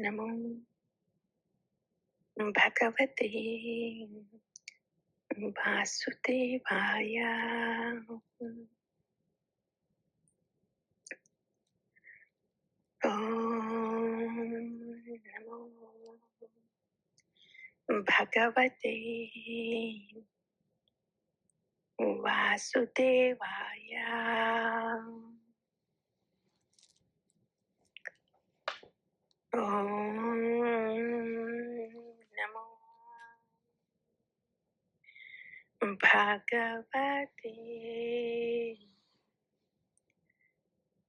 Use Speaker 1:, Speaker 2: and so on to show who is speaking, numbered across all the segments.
Speaker 1: Namo Bhagavate Vasudevaya. Namo Bhagavate Vasudevaya. Namo Bhagavate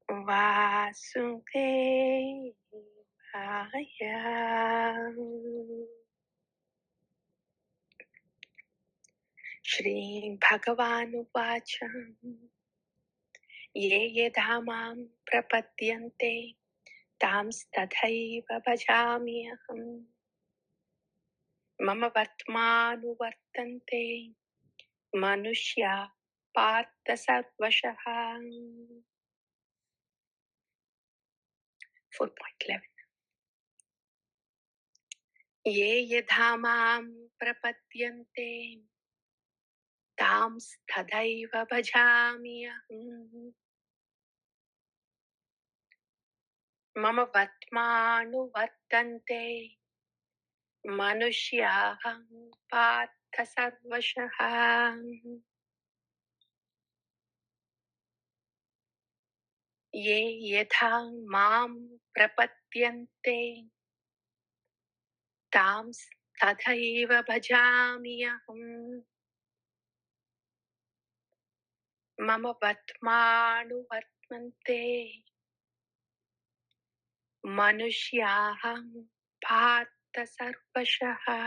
Speaker 1: Vasudevaya. Śrī Bhagavān uvaca ye yedhamam prapadyante tamstadhaiva bhajamyaham mama vatmanuvartante manushya partha sarvashaha. 4.11 ye yedhamam prapadyante tamstadhaiva bhajamyaham mama vatmanuvartante manushyaha partha sarvashaha. Ye yatha mam prapadyante tams tathaiva bhajamyaham mama vatmanu vartmante manushyaham partha sarvashaha.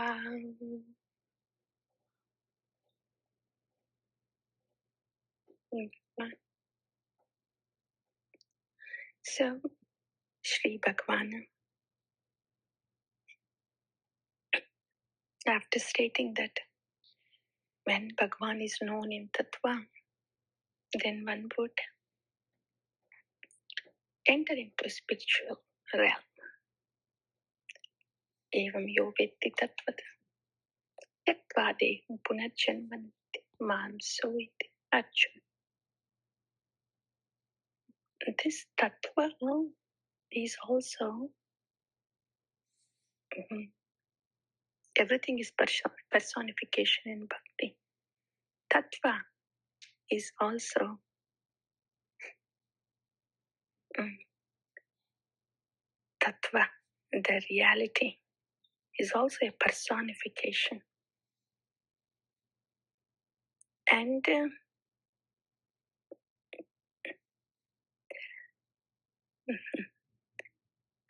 Speaker 1: So, Śrī Bhagavān, after stating that when Bhagavan is known in Tattva, then one would enter into spiritual realm. Evam yo vetti tattvata yatvā deham punarjanmanti mānso iti Arjuna. This Tattva is also, everything is personification in Bhakti. Tattva is also Tattva, the reality, is also a personification. And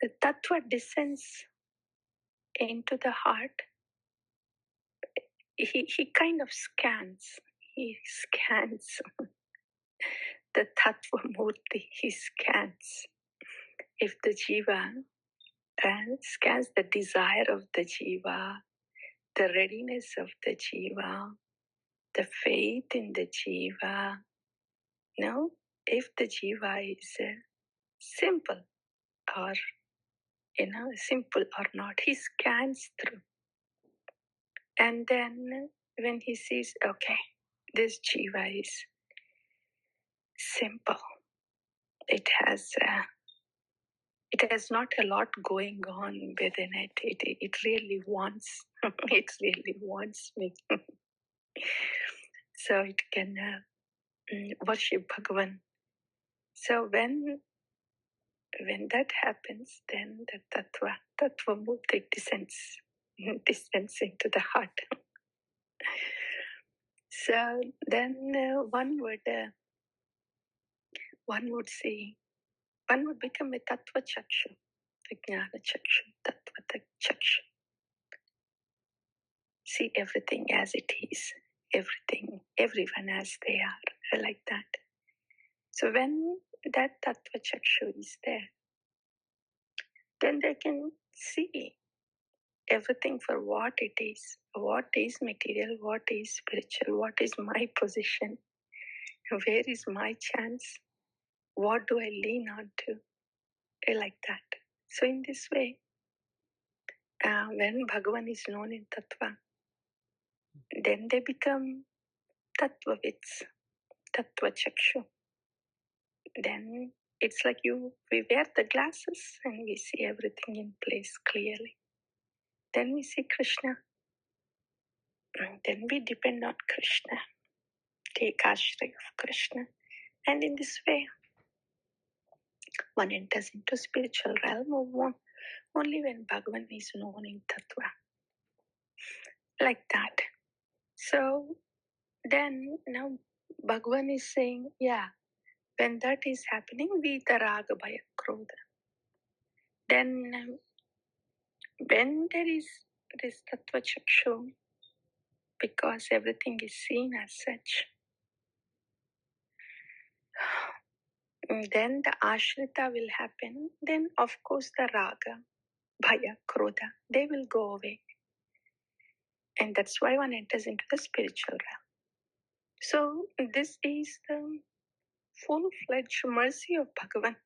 Speaker 1: the Tattva descends into the heart. He kind of scans. He scans the Tattva Murti. He scans. If the Jīva scans the desire of the Jīva, the readiness of the Jīva, the faith in the Jīva. No, if the Jīva is simple or simple or not, he scans through. And then when he sees, okay, this Jīva is simple, it has not a lot going on within it. It really wants, it really wants me. So it can worship Bhagavan. So when that happens, then the Tattva Murti descends into the heart. So then one would see, one would become a Tattva Chakshu, Vijnana Chakshu, Tattva Chakshu. See everything as it is, everything, everyone as they are, like that. So when that Tattva Chakshu is there, then they can see everything for what it is material, what is spiritual, what is my position, where is my chance, what do I lean on to. like that. So in this way, when Bhagavan is known in Tattva, then they become Tattvavits, Tattva Chakshu. Then it's like we wear the glasses and we see everything in place clearly. Then we see Kṛṣṇa. Then we depend on Kṛṣṇa, take ashray of Kṛṣṇa. And in this way, one enters into spiritual realm only when Bhagavan is known in Tattva. Like that. So then now Bhagavan is saying, when that is happening, Vita Raga Bhaya Krodha. Then when there is this Tattva Chakshu, because everything is seen as such, then the ashrita will happen. Then of course the Raga, Bhaya, Krodha, they will go away. And that's why one enters into the spiritual realm. So this is the full-fledged mercy of Bhagavan.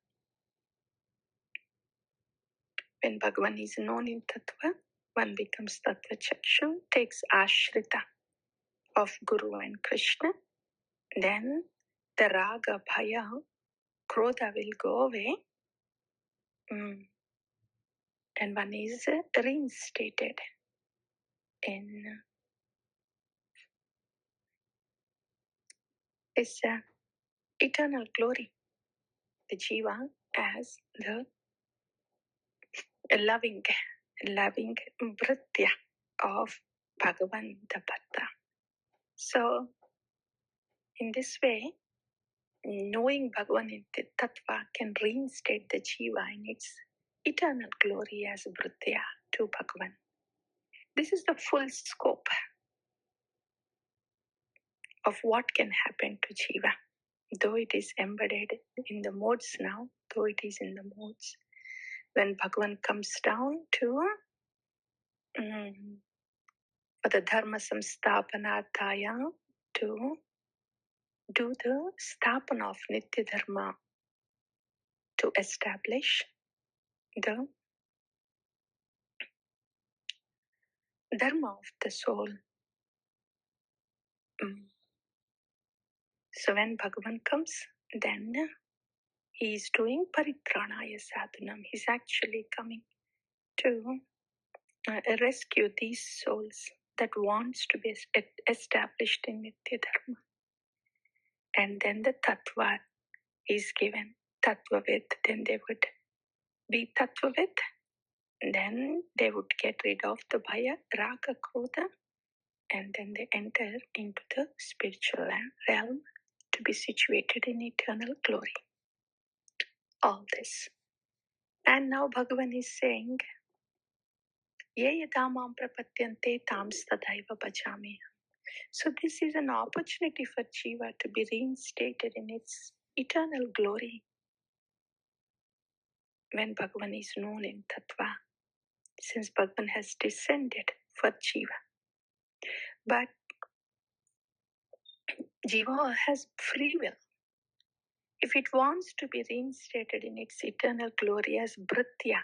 Speaker 1: When Bhagavan is known in Tattva, one becomes Tattva Chakshu, takes ashrita of Guru and Kṛṣṇa. Then the Raga, Bhaya, Krodha will go away. And one is reinstated in this eternal glory. The Jīva as the loving Bhritya of Bhagavan the Bhatta. So in this way, knowing Bhagavan in the Tattva can reinstate the Jīva in its eternal glory as Bhritya to Bhagavan. This is the full scope of what can happen to Jīva. Though it is embedded in the modes now, though it is in the modes, when Bhagavan comes down to for the dharma samsthapanarthaya, to do the sthapana of nitya dharma, to establish the dharma of the soul. So when Bhagavan comes, then he is doing paritranaya sadhanam. He's actually coming to rescue these souls that wants to be established in nitya dharma. And then the tattva is given, tattvavid. Then they would be tattvavid. Then they would get rid of the bhaya, raga, krodha, and then they enter into the spiritual realm to be situated in eternal glory. All this. And now Bhagavan is saying, Ye yada mam prapadyante tams tadaiva bhajami. So this is an opportunity for Jīva to be reinstated in its eternal glory when Bhagavan is known in Tattva, since Bhagavan has descended for Jīva. But Jīva has free will. If it wants to be reinstated in its eternal glory as Bhritya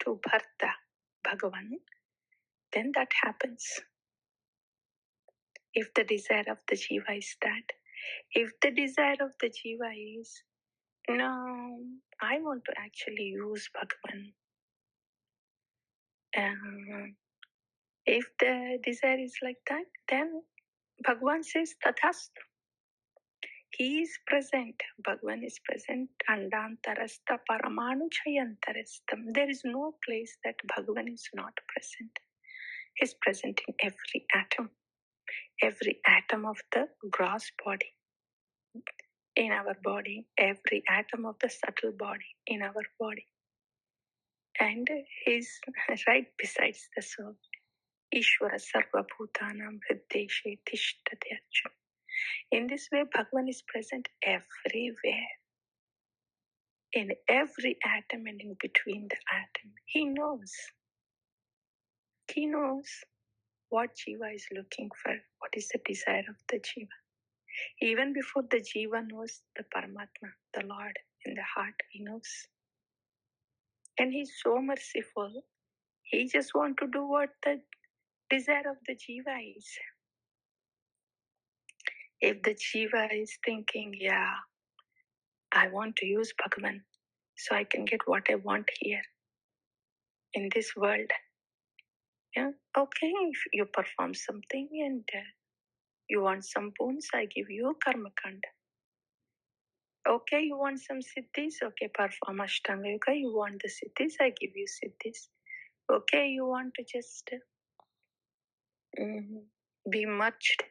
Speaker 1: to Bharta, Bhagavan, then that happens. If the desire of the Jīva is that. If the desire of the Jīva is, no, I want to actually use Bhagavan. If the desire is like that, then Bhagavan says, Tathastu. He is present. Bhagavan is present. Andantarastha paramānu chayantarastam. There is no place that Bhagavan is not present. He is present in every atom of the gross body in our body, every atom of the subtle body in our body. And he is right besides the soul. Ishvara sarva bhutanam hriddeshe tishtate Arjuna. In this way, Bhagavan is present everywhere. In every atom and in between the atom. He knows. He knows what Jīva is looking for. What is the desire of the Jīva. Even before the Jīva knows the Paramātmā, the Lord in the heart, he knows. And he's so merciful. He just wants to do what the desire of the Jīva is. If the Jīva is thinking, yeah, I want to use Bhagavan so I can get what I want here in this world. Yeah, okay, if you perform something and you want some boons, I give you karma kanda. Okay, you want some siddhis, okay, perform Ashtanga Yoga. You want the siddhis, I give you siddhis. Okay, you want to just be merged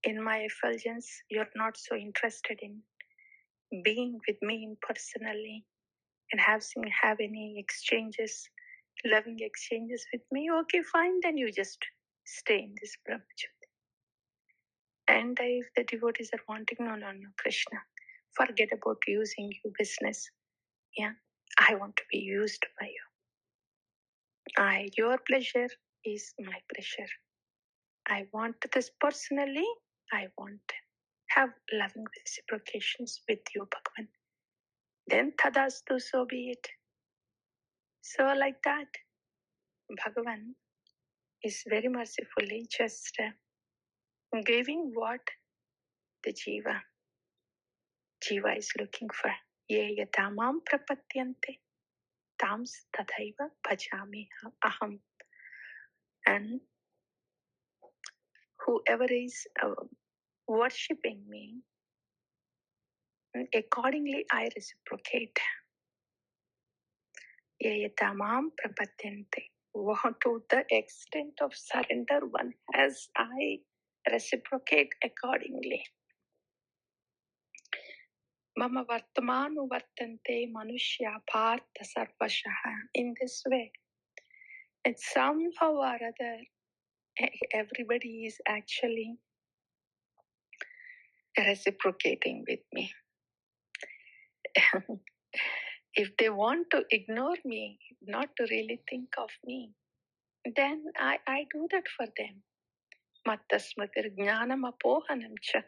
Speaker 1: in my effulgence. You're not so interested in being with me personally and have any exchanges, loving exchanges with me. Okay, fine, then you just stay in this brahmacharya. And if the devotees are wanting, no, Kṛṣṇa, forget about using you business. Yeah, I want to be used by you. Your pleasure is my pleasure. I want this personally. I want to have loving reciprocations with you, Bhagavan. Then tadastu, so be it. So like that, Bhagavan is very mercifully just giving what the Jīva is looking for. Ye yatā mam prapadyante tams tathaiva bhajami aham. And whoever is worshipping me, accordingly I reciprocate. Ye yatā mam prapadyante. To the extent of surrender one has, I reciprocate accordingly. Mama vartamanu vartante manushya partha sarvashaha. In this way, and somehow or other, everybody is actually reciprocating with me. If they want to ignore me, not to really think of me, then I do that for them. Mattasmatir jnanam apohanam cha.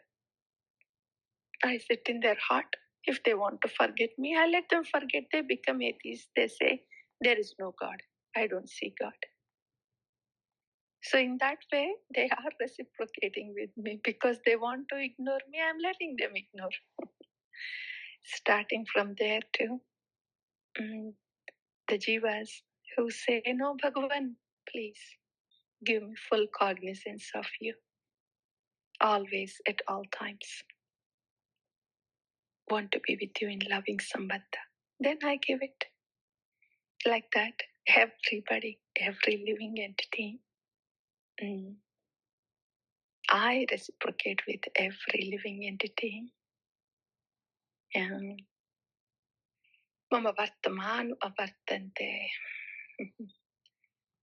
Speaker 1: I sit in their heart. If they want to forget me, I let them forget. They become atheists. They say, there is no God. I don't see God. So in that way, they are reciprocating with me because they want to ignore me. I'm letting them ignore. Starting from there too, the Jīvas who say, no, Bhagavan, please give me full cognizance of you. Always, at all times. Want to be with you in loving sambandha. Then I give it. Like that, everybody, every living entity, I reciprocate with every living entity. Mama vartamanu avartante.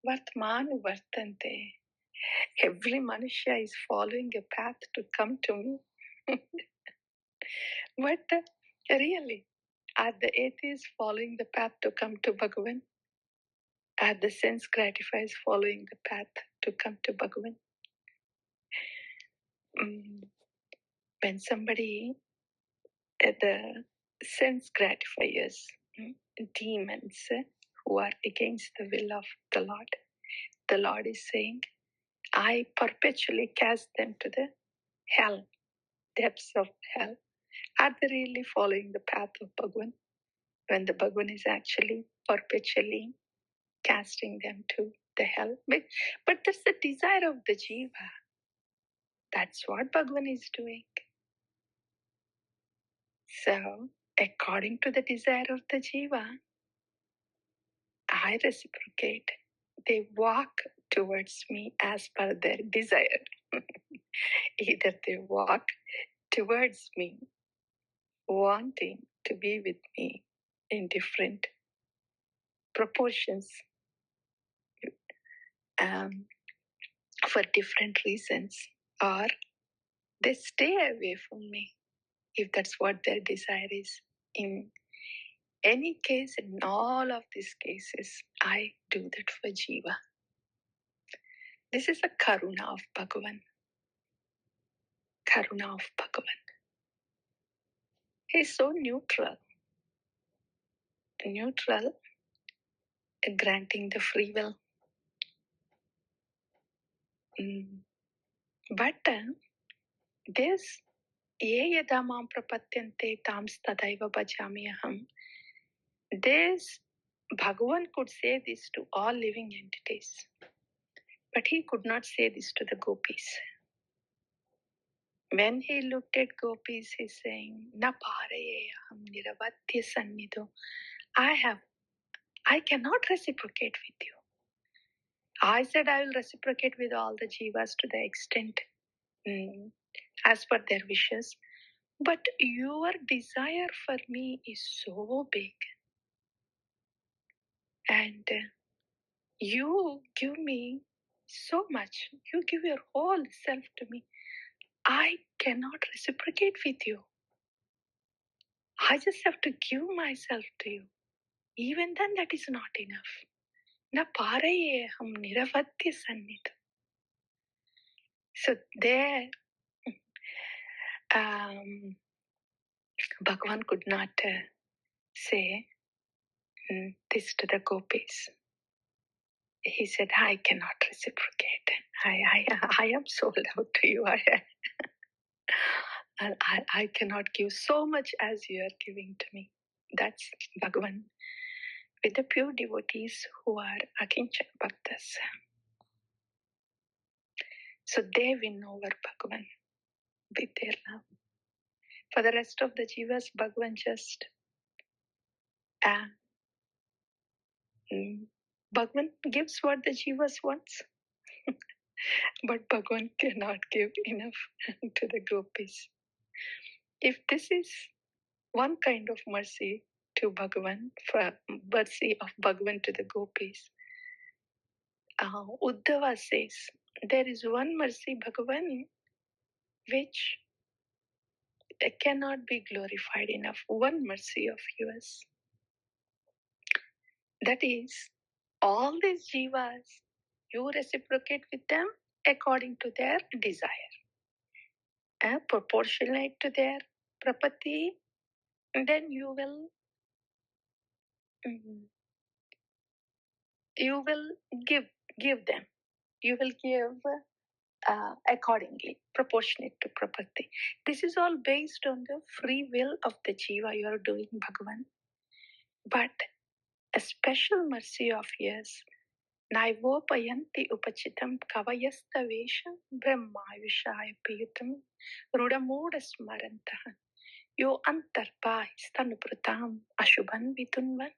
Speaker 1: Vartamanu vartante. Every Manushya is following a path to come to me. But really, are the atheists following the path to come to Bhagavan? Are the sense gratifiers following the path to come to Bhagavan? When somebody, the sense gratifiers, demons who are against the will of the Lord is saying, I perpetually cast them to the hell, depths of hell. Are they really following the path of Bhagavan? When the Bhagavan is actually perpetually casting them to the hell. But that's the desire of the Jīva. That's what Bhagavan is doing. So, according to the desire of the Jīva, I reciprocate. They walk towards me as per their desire. Either they walk towards me, wanting to be with me in different proportions, for different reasons, or they stay away from me if that's what their desire is. In any case, in all of these cases, I do that for Jīva. This is a karuna of Bhagavan. Karuna of Bhagavan. He is so neutral. Neutral granting the free will. But this ye yada mam prapadyante tams tadaiva bhajami aham. This Bhagavan could say this to all living entities, but he could not say this to the gopis. When he looked at gopis, he's saying, na paraye aham niravatya sannido. I cannot reciprocate with you. I said I will reciprocate with all the jivas to the extent as per their wishes. But your desire for me is so big. And you give me so much. You give your whole self to me. I cannot reciprocate with you. I just have to give myself to you. Even then that is not enough. Na paraye ham niravatya sannit. So there, Bhagavan could not say this to the gopis. He said, I cannot reciprocate. I am sold out to you. I cannot give so much as you are giving to me. That's Bhagavan with the pure devotees who are akinchana bhaktas. So they win over Bhagavan with their love. For the rest of the jivas, Bhagavan just Bhagavan gives what the jivas wants. But Bhagavan cannot give enough to the gopis. If this is one kind of mercy to Bhagavan, for mercy of Bhagavan to the gopis, Uddhava says, there is one mercy, Bhagavan, which cannot be glorified enough. One mercy of yours. That is, all these jivas, you reciprocate with them according to their desire. Proportionate to their prapatti, then you will give them. You will give accordingly, proportionate to prapatti. This is all based on the free will of the jiva you are doing, Bhagavan. But a special mercy of yours, naivopayanti upachitam kavayastavesham brahmayushaya piyutam rudamoda smarantah yo antarpa stanuprutam ashubhan vidunvan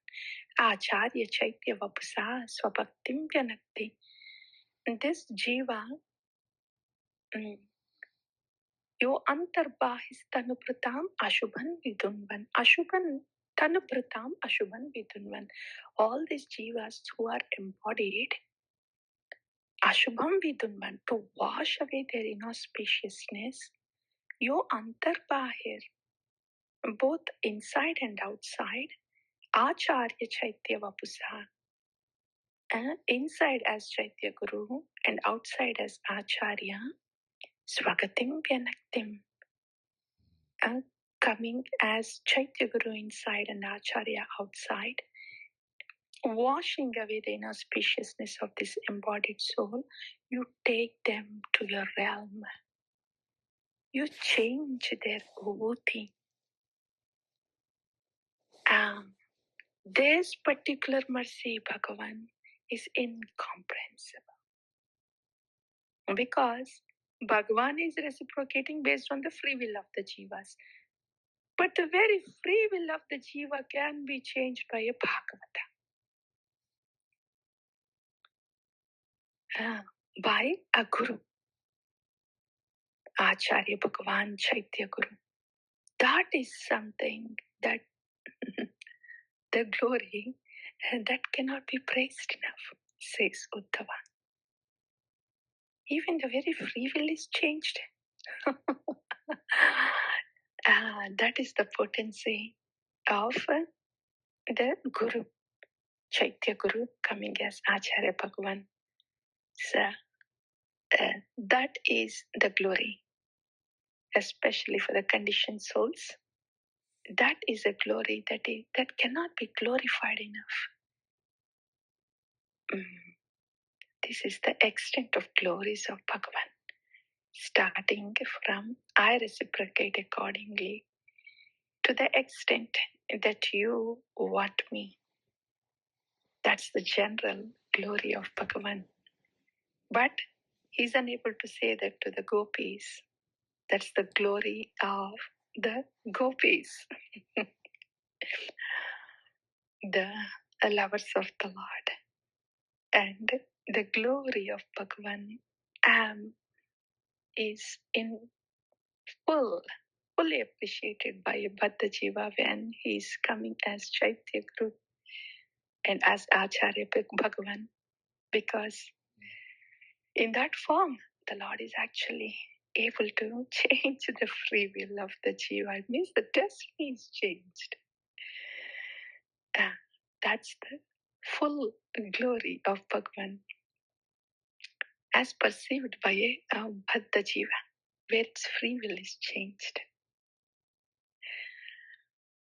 Speaker 1: acharya chaitya vapusa swabhaktim vyanakti. This jiva, yo antarbahi tanupratam ashubhan vidunvan. Ashubhan tanupratam ashubhan vidunvan. All these jivas who are embodied, ashubham vidunvan, to wash away their inauspiciousness, yo antarbahir, both inside and outside, acharya chaitya vapusa, inside as chaitya guru and outside as acharya, swagatim vyanaktim, coming as chaitya guru inside and acharya outside, washing away the inauspiciousness of this embodied soul, you take them to your realm. You change their vibhuti. This particular mercy, Bhagavan, is incomprehensible. Because Bhagavan is reciprocating based on the free will of the jivas. But the very free will of the jiva can be changed by a Bhagavata. By a guru. Acharya Bhagavan Chaitya Guru. That is something that the glory that cannot be praised enough, says Uddhava. Even the very free will is changed. That is the potency of the Guru, Chaitya Guru coming as Acharya Bhagavan. So, that is the glory, especially for the conditioned souls. That is a glory that cannot be glorified enough. This is the extent of glories of Bhagavan. Starting from I reciprocate accordingly to the extent that you want me. That's the general glory of Bhagavan. But he's unable to say that to the gopis. That's the glory of the gopis, the lovers of the Lord. And the glory of Bhagavan is in fully appreciated by a Baddha Jīva when he is coming as Chaitya group and as Acharya Bhagavan, because in that form, the Lord is actually able to change the free will of the Jīva. It means the destiny is changed. That's the full glory of Bhagavan as perceived by a Baddha Jīva, where its free will is changed.